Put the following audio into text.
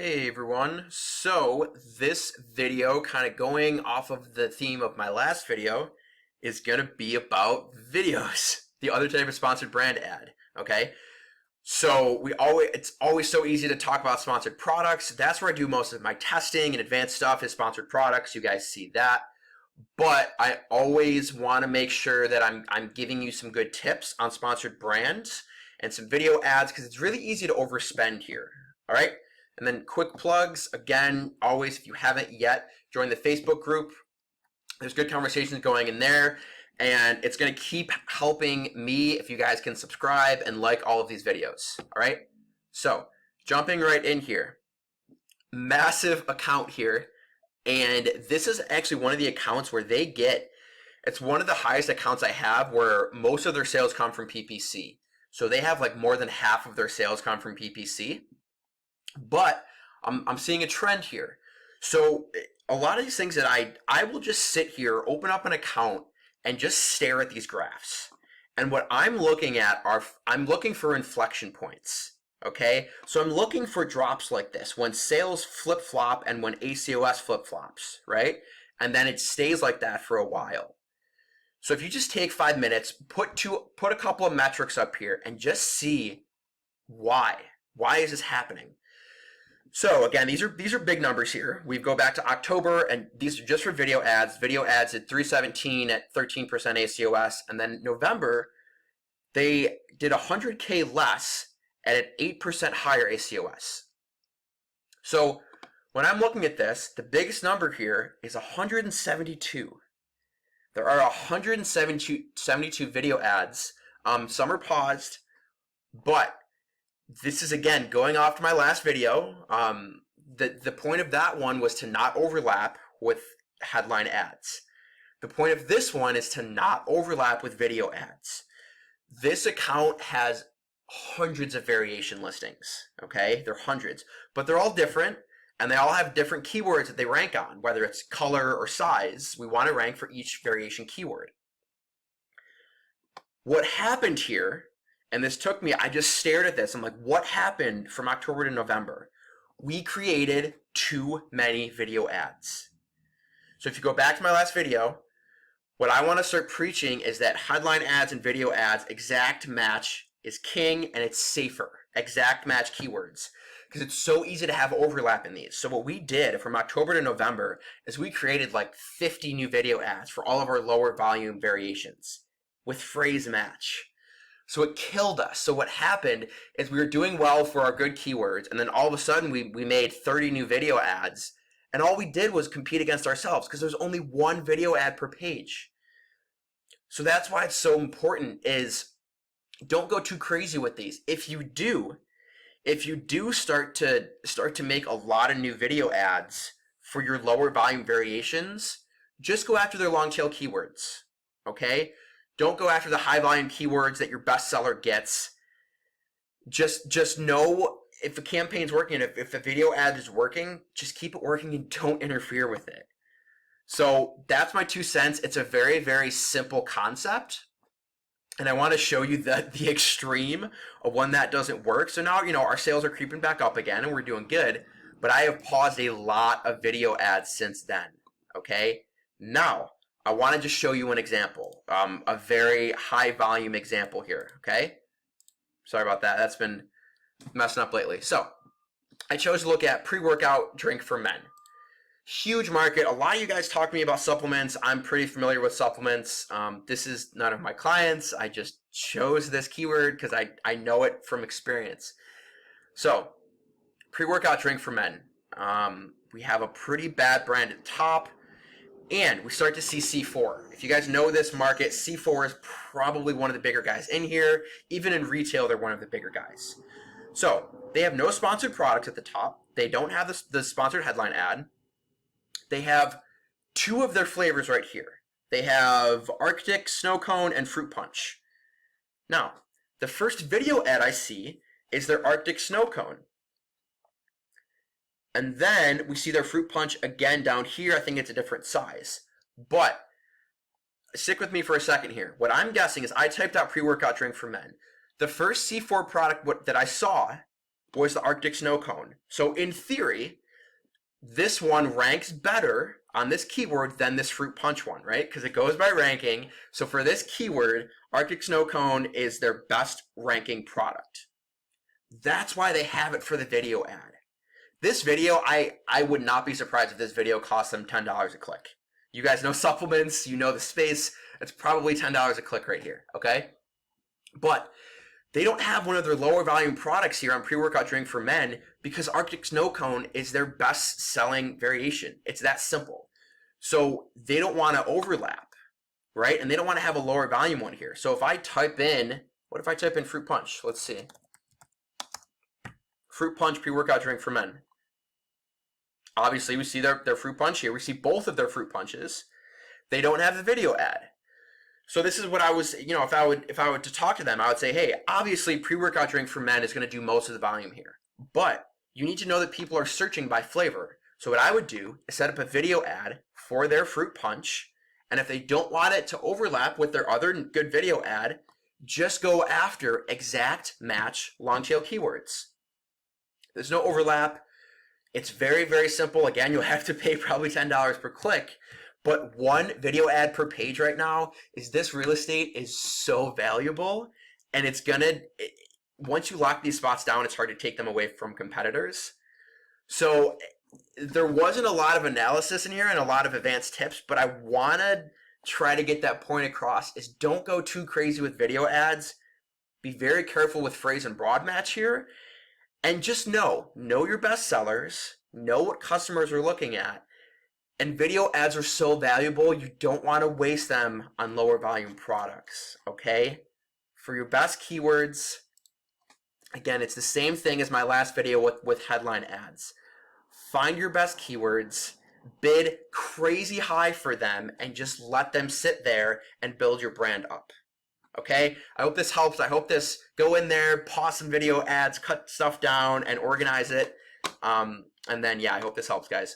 Hey everyone, so this video, kind of going off of the theme of my last video, is going to be about videos, the other type of sponsored brand ad, okay? So it's always so easy to talk about sponsored products. That's where I do most of my testing and advanced stuff is sponsored products. You guys see that. But I always want to make sure that I'm giving you some good tips on sponsored brands and some video ads because it's really easy to overspend here, all right? And then quick plugs, again, always, if you haven't yet, join the Facebook group. There's good conversations going in there, and it's going to keep helping me if you guys can subscribe and like all of these videos, all right? So, jumping right in here, massive account here, and this is actually one of the accounts where it's one of the highest accounts I have where most of their sales come from PPC. So they have like more than half of their sales come from PPC. But I'm seeing a trend here. So a lot of these things that I will just sit here, open up an account, and just stare at these graphs. And what I'm looking at I'm looking for inflection points. Okay, so I'm looking for drops like this when sales flip-flop and when ACOS flip-flops, right? And then it stays like that for a while. So if you just take 5 minutes, put a couple of metrics up here and just see why. Why is this happening? So again, these are big numbers here. We go back to October, and these are just for video ads. Video ads at 317 at 13% ACOS, and then November, they did 100K less at an 8% higher ACOS. So when I'm looking at this, the biggest number here is 172. There are 172 video ads. Some are paused, but this is, again, going off to my last video. The point of that one was to not overlap with headline ads. The point of this one is to not overlap with video ads. This account has hundreds of variation listings, okay? They're hundreds, but they're all different, and they all have different keywords that they rank on, whether it's color or size. We want to rank for each variation keyword. What happened here, and this took me, I just stared at this. I'm like, what happened from October to November? We created too many video ads. So if you go back to my last video, what I want to start preaching is that headline ads and video ads, exact match is king, and it's safer. Exact match keywords. Because it's so easy to have overlap in these. So what we did from October to November is we created like 50 new video ads for all of our lower volume variations with phrase match. So it killed us. So what happened is we were doing well for our good keywords, and then all of a sudden we made 30 new video ads, and all we did was compete against ourselves because there's only one video ad per page. So that's why it's so important is don't go too crazy with these. If you do start to make a lot of new video ads for your lower volume variations, just go after their long tail keywords, okay? Don't go after the high volume keywords that your bestseller gets. Just know if a campaign's working, if a video ad is working, just keep it working and don't interfere with it. So that's my 2 cents. It's a very, very simple concept. And I want to show you the extreme of when that doesn't work. So now, our sales are creeping back up again and we're doing good. But I have paused a lot of video ads since then, okay? Now, I want to just show you an example, a very high volume example here, okay? Sorry about that. That's been messing up lately. So I chose to look at pre-workout drink for men. Huge market. A lot of you guys talk to me about supplements. I'm pretty familiar with supplements. This is none of my clients. I just chose this keyword because I know it from experience. So pre-workout drink for men. We have a pretty bad brand at the top. And we start to see C4. If you guys know this market, C4 is probably one of the bigger guys in here. Even in retail, they're one of the bigger guys. So they have no sponsored products at the top. They don't have the sponsored headline ad. They have 2 of their flavors right here. They have Arctic Snow Cone and Fruit Punch. Now, the first video ad I see is their Arctic Snow Cone. And then we see their Fruit Punch again down here. I think it's a different size. But stick with me for a second here. What I'm guessing is I typed out pre-workout drink for men. The first C4 product that I saw was the Arctic snow cone. So in theory, this one ranks better on this keyword than this fruit punch one, right? Because it goes by ranking. So for this keyword, Arctic snow cone is their best ranking product. That's why they have it for the video ad. This video, I would not be surprised if this video cost them $10 a click. You guys know supplements, you know the space. It's probably $10 a click right here, okay? But they don't have one of their lower volume products here on pre-workout drink for men because Arctic Snow Cone is their best selling variation. It's that simple. So they don't want to overlap, right? And they don't want to have a lower volume one here. So if I type in, what if I type in fruit punch? Let's see. Fruit punch pre-workout drink for men. Obviously, we see their fruit punch here. We see both of their fruit punches. They don't have the video ad. So this is what I was, if I were to talk to them, I would say, hey, obviously pre-workout drink for men is going to do most of the volume here. But you need to know that people are searching by flavor. So what I would do is set up a video ad for their fruit punch. And if they don't want it to overlap with their other good video ad, just go after exact match long tail keywords. There's no overlap. It's very, very simple. Again, you'll have to pay probably $10 per click. But one video ad per page right now is this real estate is so valuable. And it's going to, once you lock these spots down, it's hard to take them away from competitors. So there wasn't a lot of analysis in here and a lot of advanced tips, but I want to try to get that point across is don't go too crazy with video ads. Be very careful with phrase and broad match here. And just know your best sellers, know what customers are looking at. And video ads are so valuable, you don't want to waste them on lower volume products, okay? For your best keywords, again, it's the same thing as my last video with headline ads. Find your best keywords, bid crazy high for them, and just let them sit there and build your brand up. Okay, I hope this helps. I hope this, go in there, pause some video ads, cut stuff down, and organize it. And then, yeah, I hope this helps, guys.